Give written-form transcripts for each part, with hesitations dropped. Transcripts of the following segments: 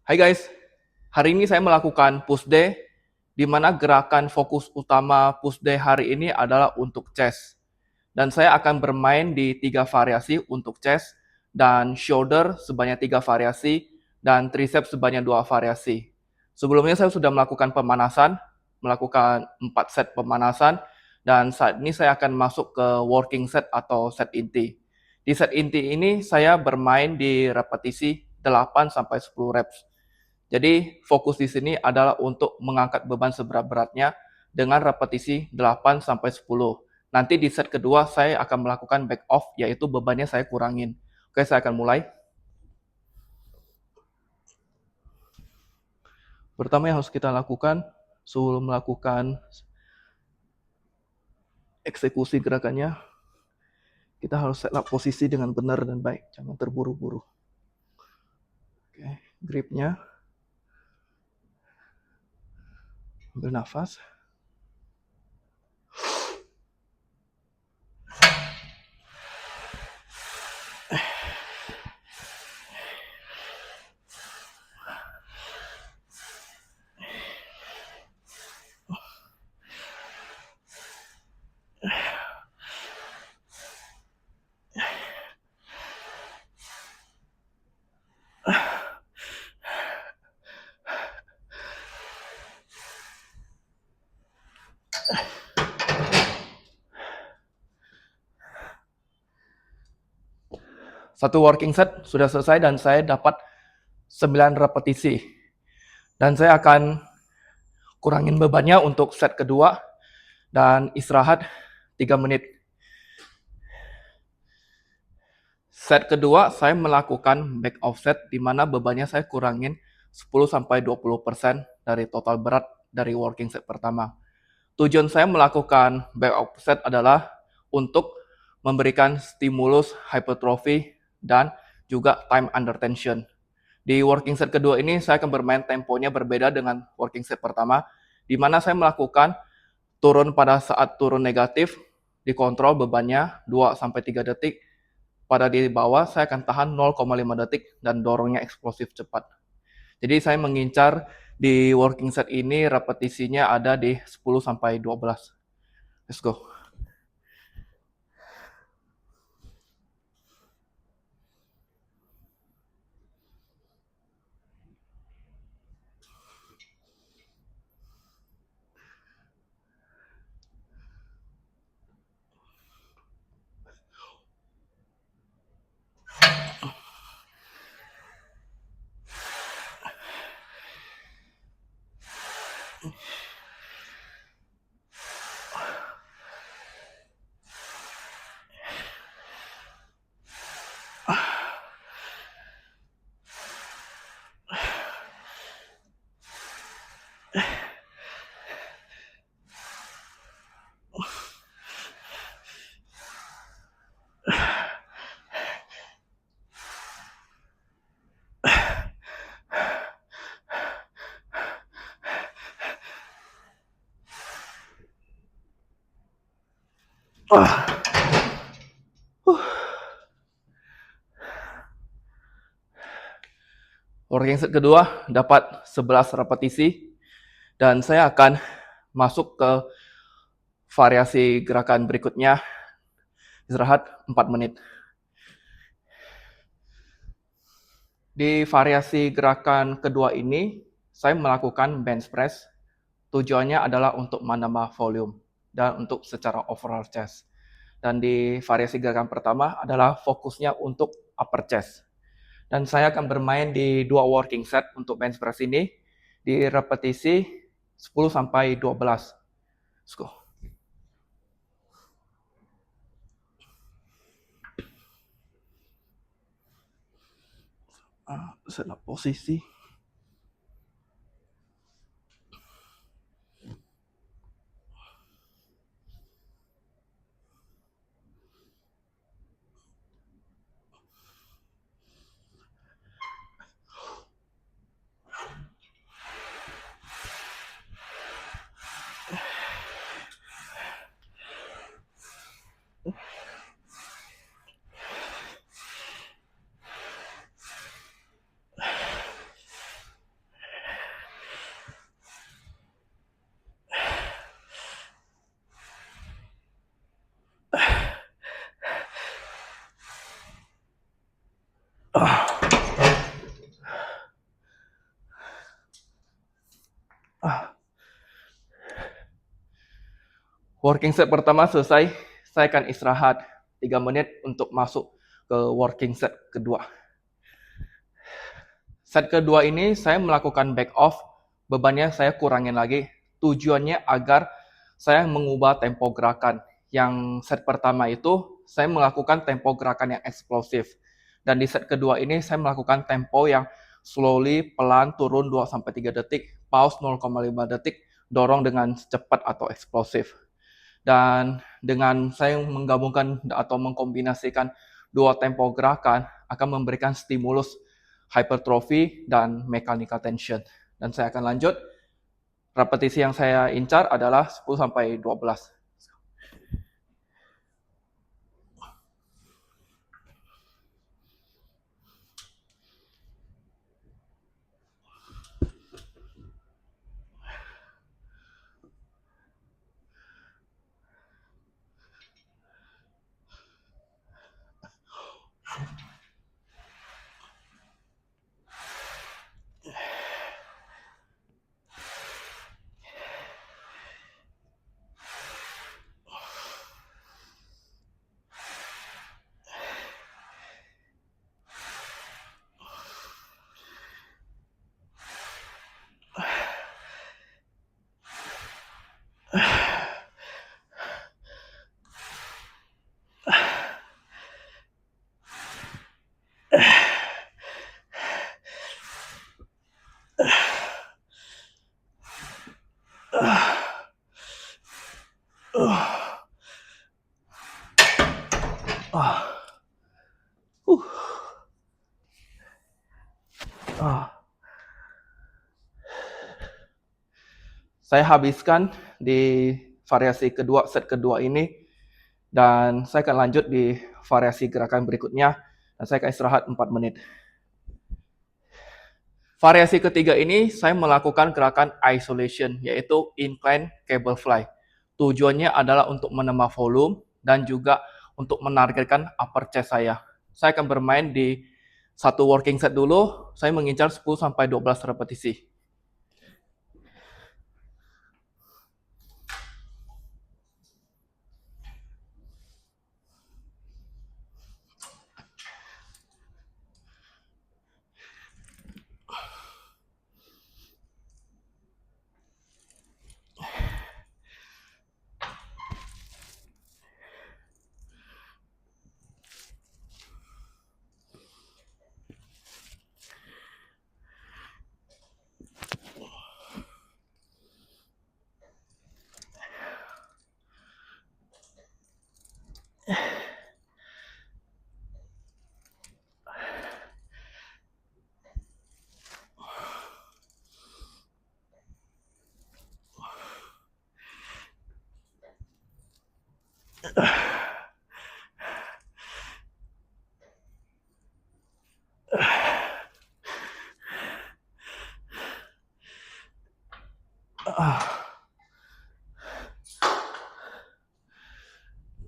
Hai guys, hari ini saya melakukan push day, di mana gerakan fokus utama push day hari ini adalah untuk chest. Dan saya akan bermain di 3 variasi untuk chest, dan shoulder sebanyak 3 variasi, dan triceps sebanyak 2 variasi. Sebelumnya saya sudah melakukan 4 set pemanasan, dan saat ini saya akan masuk ke working set atau set inti. Di set inti ini saya bermain di repetisi 8 sampai 10 reps. Jadi fokus di sini adalah untuk mengangkat beban seberat-beratnya dengan repetisi 8 sampai 10. Nanti di set kedua saya akan melakukan back off, yaitu bebannya saya kurangin. Oke, saya akan mulai. Pertama yang harus kita lakukan sebelum melakukan eksekusi gerakannya, kita harus set up posisi dengan benar dan baik, jangan terburu-buru. Oke, gripnya, ambil nafas. Satu working set sudah selesai dan saya dapat 9 repetisi. Dan saya akan kurangin bebannya untuk set kedua dan istirahat 3 menit. Set kedua saya melakukan back offset di mana bebannya saya kurangin 10-20% dari total berat dari working set pertama. Tujuan saya melakukan back offset adalah untuk memberikan stimulus hypertrophy dan juga time under tension. Di working set kedua ini saya akan bermain temponya berbeda dengan working set pertama, di mana saya melakukan turun pada saat turun negatif, dikontrol bebannya 2-3 detik, pada di bawah saya akan tahan 0,5 detik dan dorongnya eksplosif cepat. Jadi saya mengincar di working set ini repetisinya ada di 10-12. Let's go. Working set kedua dapat 11 repetisi dan saya akan masuk ke variasi gerakan berikutnya, istirahat 4 menit. Di variasi gerakan kedua ini, saya melakukan bench press. Tujuannya adalah untuk menambah volume dan untuk secara overall chest. Dan di variasi gerakan pertama adalah fokusnya untuk upper chest. Dan saya akan bermain di 2 working set untuk bench press ini di repetisi 10-12. Let's go. Set up posisi. Working set pertama selesai, saya akan istirahat 3 menit untuk masuk ke working set kedua. Set kedua ini saya melakukan back off, bebannya saya kurangin lagi. Tujuannya agar saya mengubah tempo gerakan. Yang set pertama itu saya melakukan tempo gerakan yang eksplosif. Dan di set kedua ini saya melakukan tempo yang slowly, pelan, turun 2-3 detik, pause 0,5 detik, dorong dengan cepat atau eksplosif. Dan dengan saya menggabungkan atau mengkombinasikan dua tempo gerakan akan memberikan stimulus hypertrophy dan mechanical tension. Dan saya akan lanjut. Repetisi yang saya incar adalah 10-12. Saya habiskan di variasi kedua, set kedua ini, dan saya akan lanjut di variasi gerakan berikutnya, dan saya akan istirahat 4 menit. Variasi ketiga ini saya melakukan gerakan isolation, yaitu incline cable fly. Tujuannya adalah untuk menambah volume dan juga untuk menargetkan upper chest saya. Saya akan bermain di satu working set dulu, saya mengincar 10-12 repetisi.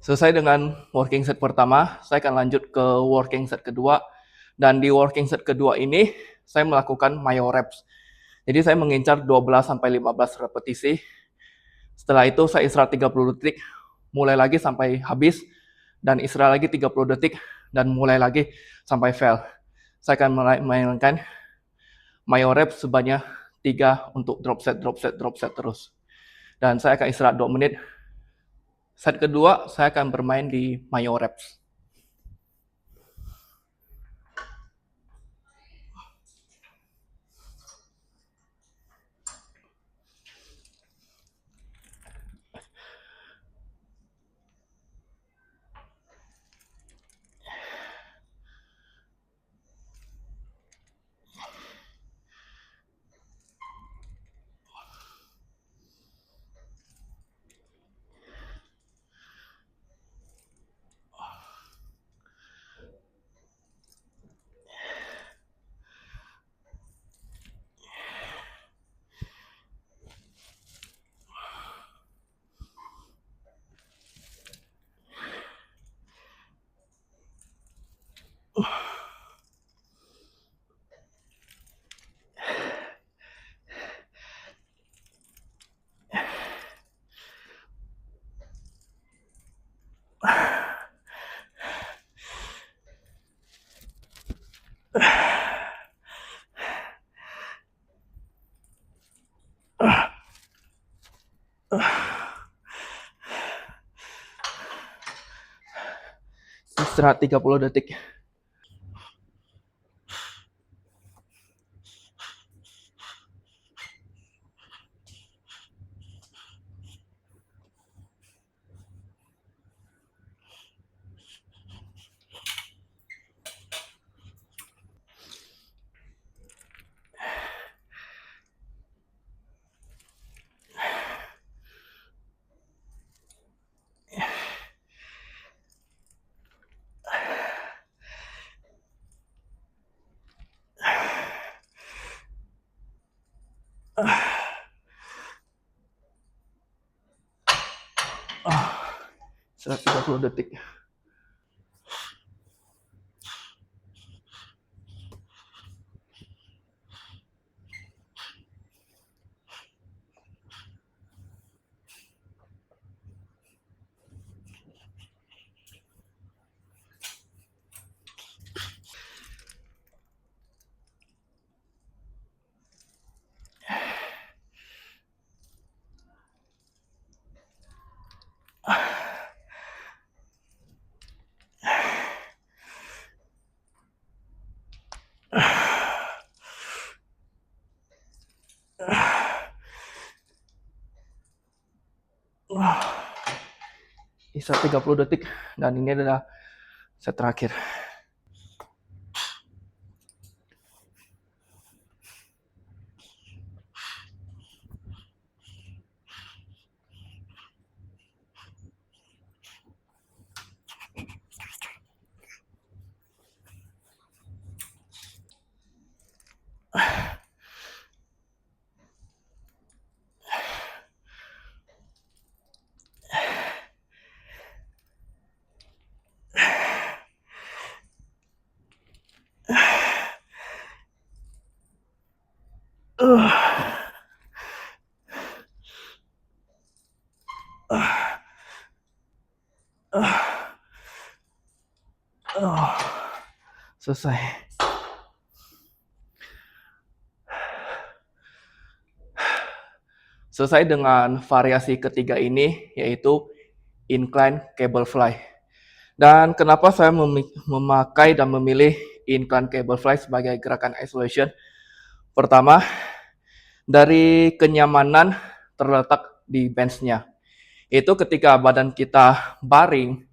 Selesai dengan working set pertama, saya akan lanjut ke working set kedua. Dan di working set kedua ini, saya melakukan myo reps. Jadi saya mengincar 12-15 repetisi. Setelah itu saya istirahat 30 detik, mulai lagi sampai habis, dan istirahat lagi 30 detik, dan mulai lagi sampai fail. Saya akan mainkan myo reps sebanyak 3 untuk drop set terus. Dan saya akan istirahat 2 menit. Set kedua, saya akan bermain di myo reps. Istirahat 30 detik. Istirahat 30 detik. Istirahat 30 detik, dan ini adalah set terakhir. Selesai. Selesai dengan variasi ketiga ini, yaitu incline cable fly. Dan kenapa saya memakai dan memilih incline cable fly sebagai gerakan isolation? Pertama, dari kenyamanan terletak di bench-nya. Itu ketika badan kita baring,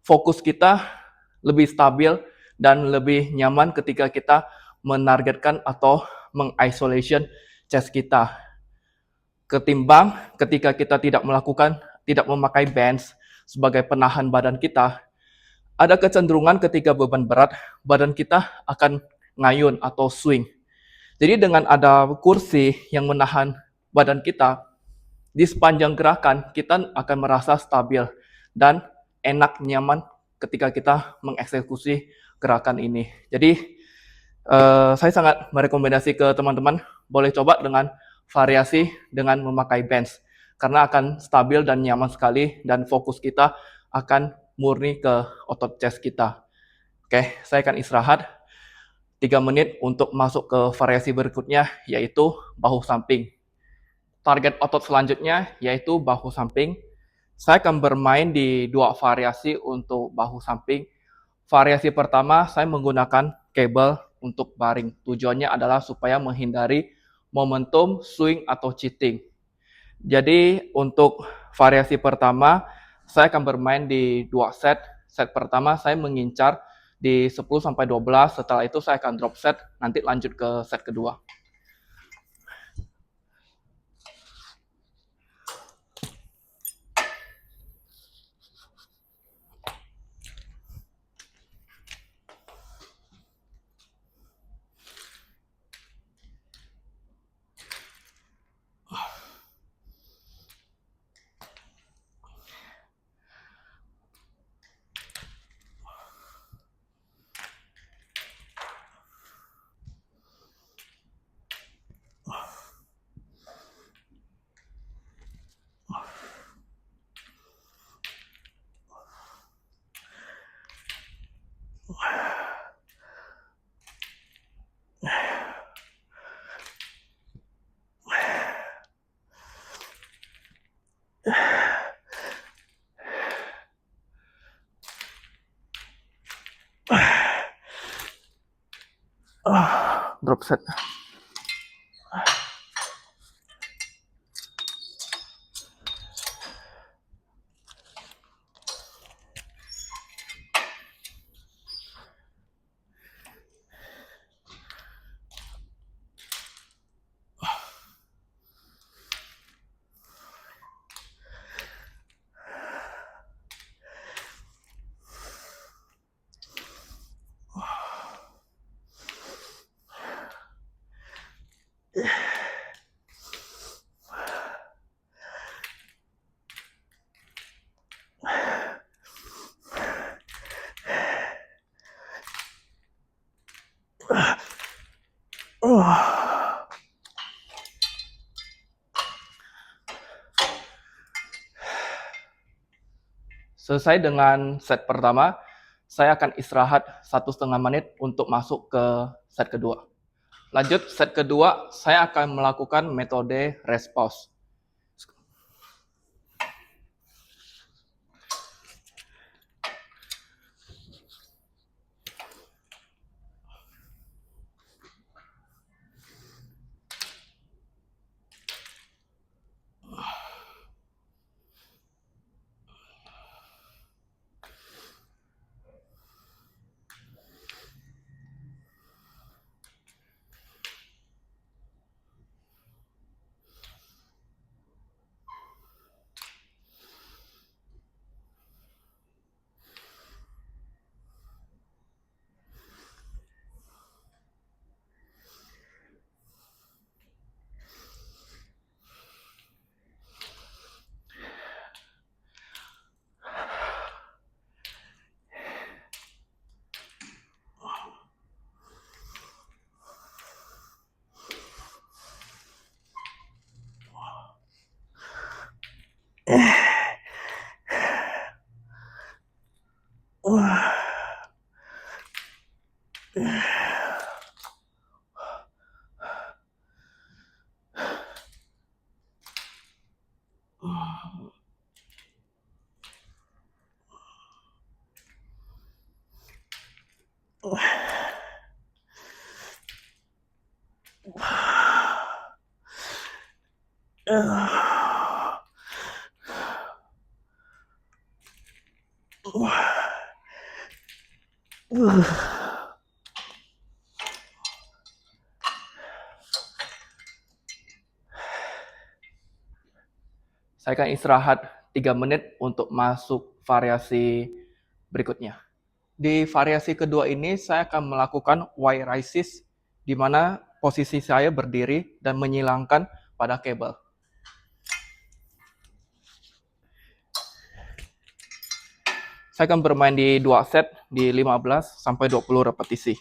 fokus kita lebih stabil dan lebih nyaman ketika kita menargetkan atau mengisolation chest kita. Ketimbang ketika kita tidak memakai bench sebagai penahan badan kita, ada kecenderungan ketika beban berat, badan kita akan ngayun atau swing. Jadi dengan ada kursi yang menahan badan kita, di sepanjang gerakan kita akan merasa stabil dan enak, nyaman ketika kita mengeksekusi gerakan ini. Jadi saya sangat merekomendasi ke teman-teman, boleh coba dengan variasi dengan memakai bench, karena akan stabil dan nyaman sekali, dan fokus kita akan murni ke otot chest kita. Oke, saya akan istirahat 3 menit untuk masuk ke variasi berikutnya, yaitu bahu samping. Target otot selanjutnya yaitu bahu samping. Saya akan bermain di 2 variasi untuk bahu samping. Variasi pertama, saya menggunakan kabel untuk baring. Tujuannya adalah supaya menghindari momentum swing atau cheating. Jadi untuk variasi pertama, saya akan bermain di 2 set. Set pertama saya mengincar di 10-12, setelah itu saya akan drop set, nanti lanjut ke set kedua. drop set. Selesai dengan set pertama, saya akan istirahat 1,5 menit untuk masuk ke set kedua. Lanjut, set kedua, saya akan melakukan metode rest pause. Saya akan istirahat 3 menit untuk masuk variasi berikutnya. Di variasi kedua ini, saya akan melakukan Y-rises, di mana posisi saya berdiri dan menyilangkan pada kabel. Saya akan bermain di 2 set di 15 sampai 20 repetisi.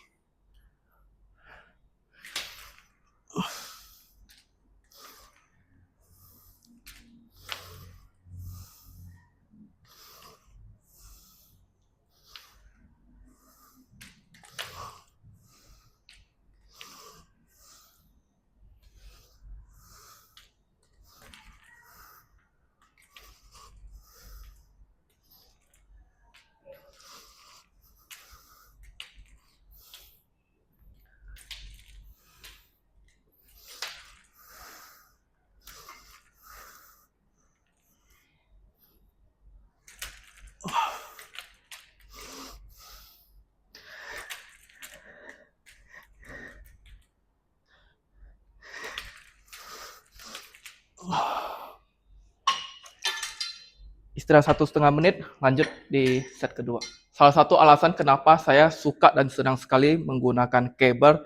Istirahat 1,5 menit, lanjut di set kedua. Salah satu alasan kenapa saya suka dan senang sekali menggunakan kabel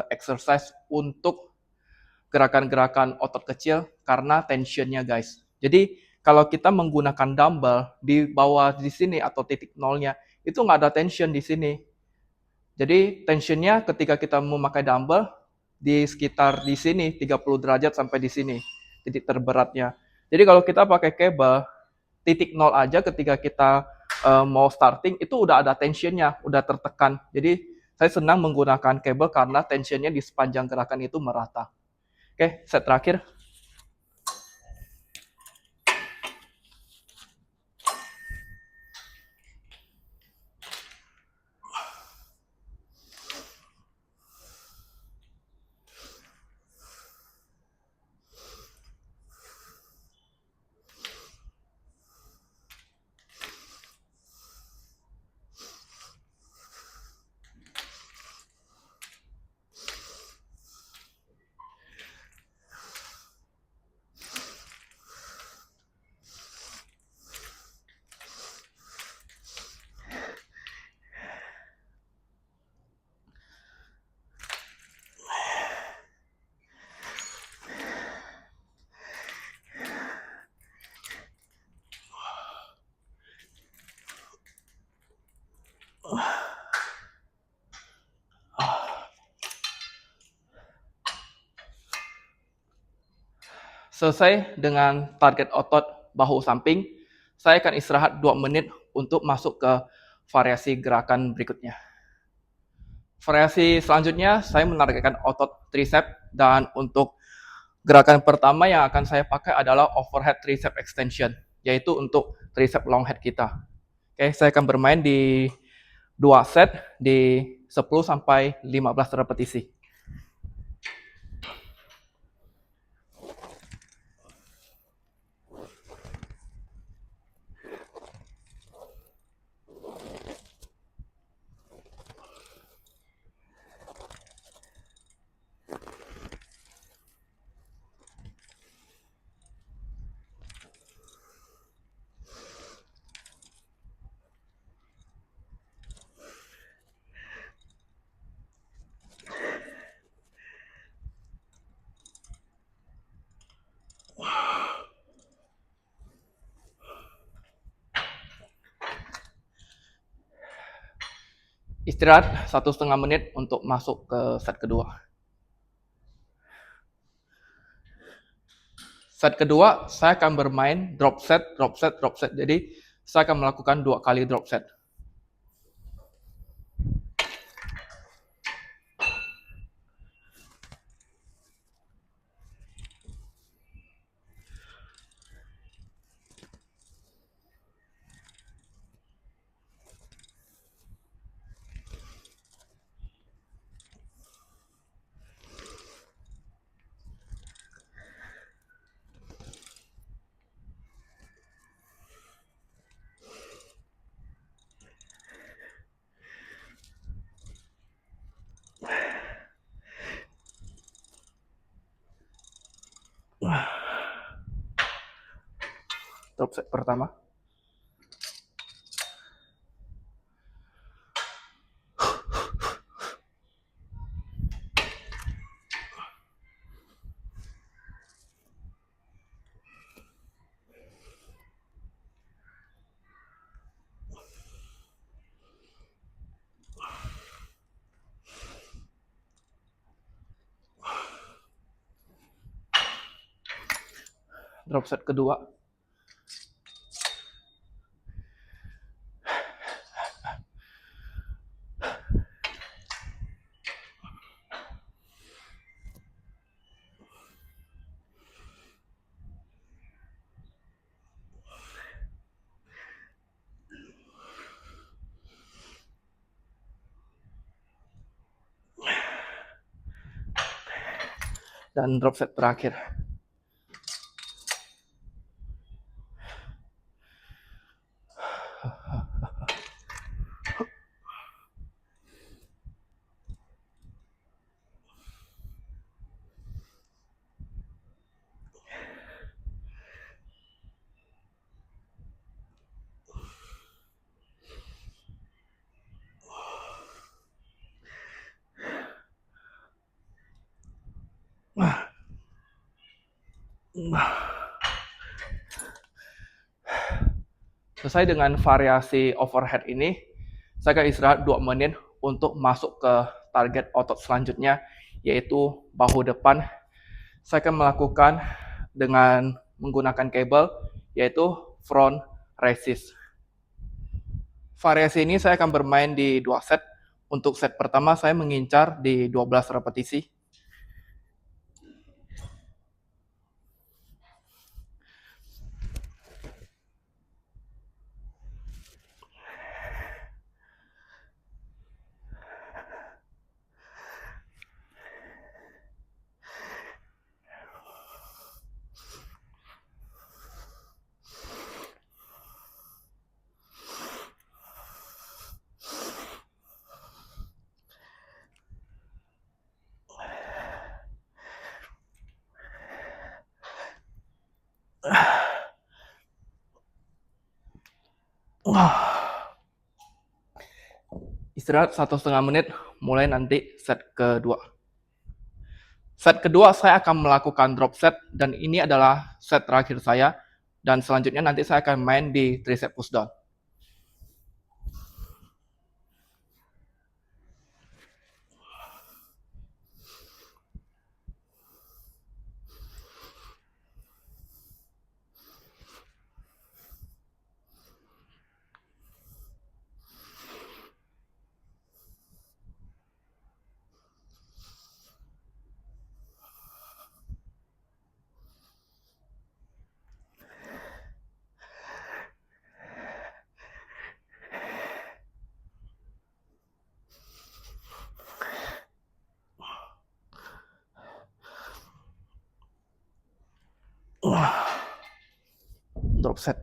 exercise untuk gerakan-gerakan otot kecil karena tensionnya, guys. Jadi kalau kita menggunakan dumbbell di bawah di sini atau titik nolnya, itu nggak ada tension di sini. Jadi tensionnya ketika kita memakai dumbbell di sekitar di sini 30 derajat sampai di sini titik terberatnya. Jadi kalau kita pakai kabel titik nol aja ketika kita mau starting itu udah ada tensionnya, udah tertekan. Jadi saya senang menggunakan kabel karena tensionnya di sepanjang gerakan itu merata. Oke, set terakhir. Selesai dengan target otot bahu samping, saya akan istirahat 2 menit untuk masuk ke variasi gerakan berikutnya. Variasi selanjutnya, saya menargetkan otot tricep, dan untuk gerakan pertama yang akan saya pakai adalah overhead tricep extension, yaitu untuk tricep long head kita. Oke, saya akan bermain di 2 set di 10 sampai 15 repetisi. Istirahat 1,5 menit untuk masuk ke set kedua. Set kedua, saya akan bermain drop set, drop set, drop set. Jadi, saya akan melakukan 2 kali drop set. Drop set pertama. Drop set kedua. Dan drop set terakhir. Selesai dengan variasi overhead ini, saya akan istirahat 2 menit untuk masuk ke target otot selanjutnya, yaitu bahu depan. Saya akan melakukan dengan menggunakan kabel, yaitu front resist. Variasi ini saya akan bermain di 2 set. Untuk set pertama saya mengincar di 12 repetisi. Istirahat 1,5 menit, mulai nanti set kedua. Set kedua saya akan melakukan drop set, dan ini adalah set terakhir saya, dan selanjutnya nanti saya akan main di tricep push down. drop set.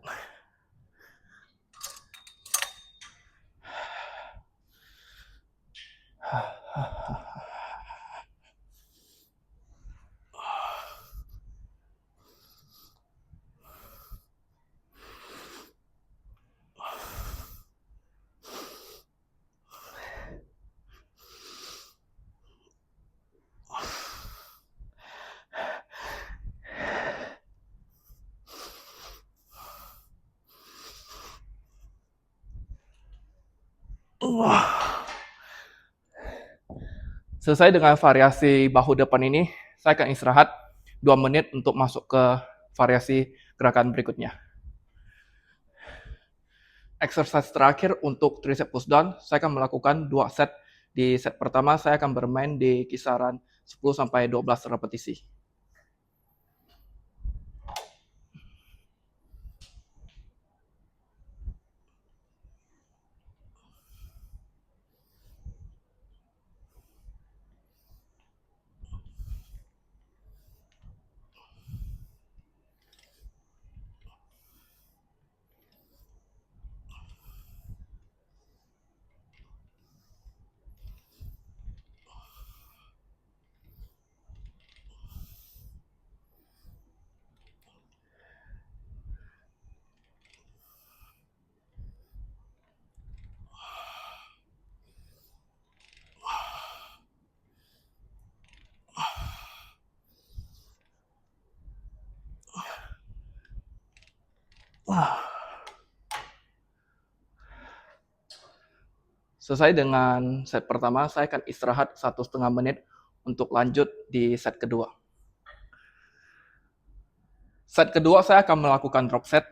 Selesai dengan variasi bahu depan ini, saya akan istirahat 2 menit untuk masuk ke variasi gerakan berikutnya. Exercise terakhir untuk tricep push down, saya akan melakukan 2 set. Di set pertama, saya akan bermain di kisaran 10-12 repetisi. Selesai dengan set pertama, saya akan istirahat 1,5 menit untuk lanjut di set kedua. Set kedua, saya akan melakukan drop set.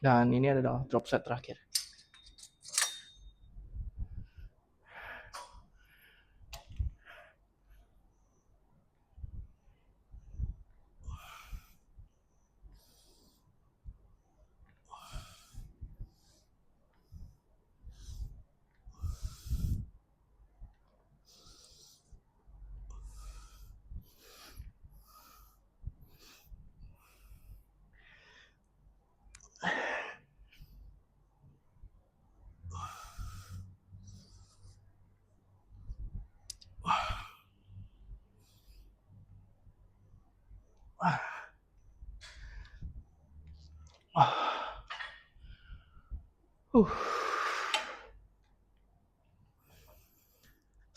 Dan ini adalah drop set terakhir.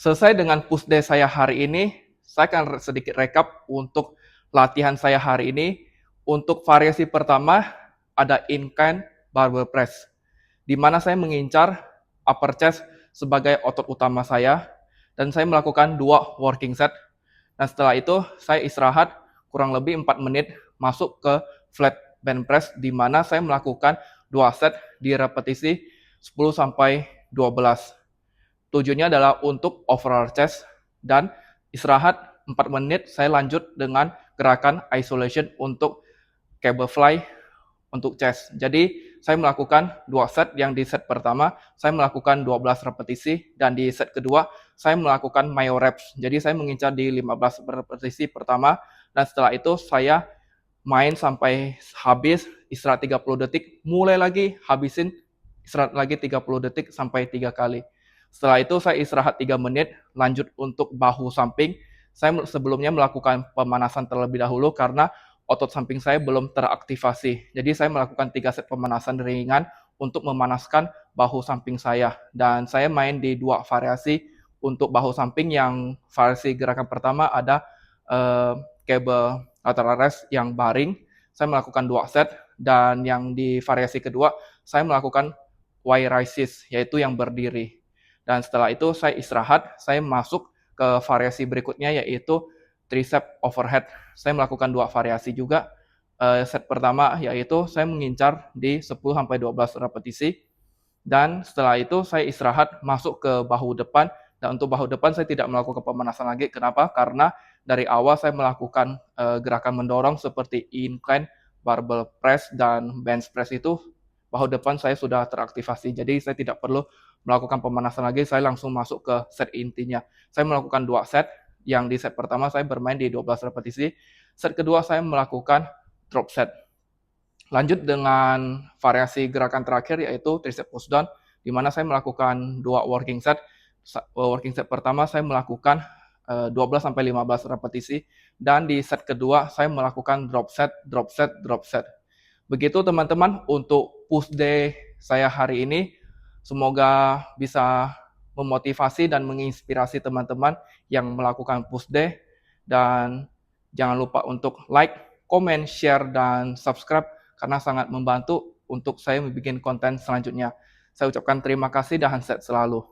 Selesai dengan push day saya hari ini, saya akan sedikit rekap untuk latihan saya hari ini. Untuk variasi pertama, ada incline barbell press, di mana saya mengincar upper chest sebagai otot utama saya, dan saya melakukan 2 working set. Dan setelah itu, saya istirahat kurang lebih 4 menit, masuk ke flat bench press, di mana saya melakukan 2 set di repetisi 10-12. Tujuannya adalah untuk overall chest, dan istirahat 4 menit, saya lanjut dengan gerakan isolation untuk cable fly untuk chest. Jadi saya melakukan 2 set, yang di set pertama saya melakukan 12 repetisi dan di set kedua saya melakukan myo reps. Jadi saya mengincar di 15 repetisi pertama dan setelah itu saya main sampai habis, istirahat 30 detik, mulai lagi, habisin, istirahat lagi 30 detik sampai 3 kali. Setelah itu saya istirahat 3 menit, lanjut untuk bahu samping. Saya sebelumnya melakukan pemanasan terlebih dahulu karena otot samping saya belum teraktivasi. Jadi saya melakukan 3 set pemanasan ringan untuk memanaskan bahu samping saya. Dan saya main di 2 variasi untuk bahu samping. Yang variasi gerakan pertama ada cable lateral raise yang baring, saya melakukan 2 set, dan yang di variasi kedua saya melakukan Y raises, yaitu yang berdiri. Dan setelah itu saya istirahat, saya masuk ke variasi berikutnya yaitu tricep overhead. Saya melakukan 2 variasi juga. Set pertama yaitu saya mengincar di 10 sampai 12 repetisi dan setelah itu saya istirahat masuk ke bahu depan, dan untuk bahu depan saya tidak melakukan pemanasan lagi. Kenapa? Karena dari awal saya melakukan gerakan mendorong seperti incline, barbell press, dan bench press itu bahu depan saya sudah teraktivasi. Jadi saya tidak perlu melakukan pemanasan lagi, saya langsung masuk ke set intinya. Saya melakukan 2 set, yang di set pertama saya bermain di 12 repetisi, set kedua saya melakukan drop set. Lanjut dengan variasi gerakan terakhir yaitu tricep push down, di mana saya melakukan 2 working set. Working set pertama saya melakukan 12 sampai 15 repetisi, dan di set kedua saya melakukan drop set, drop set, drop set. Begitu teman-teman untuk push day saya hari ini. Semoga bisa memotivasi dan menginspirasi teman-teman yang melakukan push day. Dan jangan lupa untuk like, komen, share, dan subscribe karena sangat membantu untuk saya membuat konten selanjutnya. Saya ucapkan terima kasih dan sehat selalu.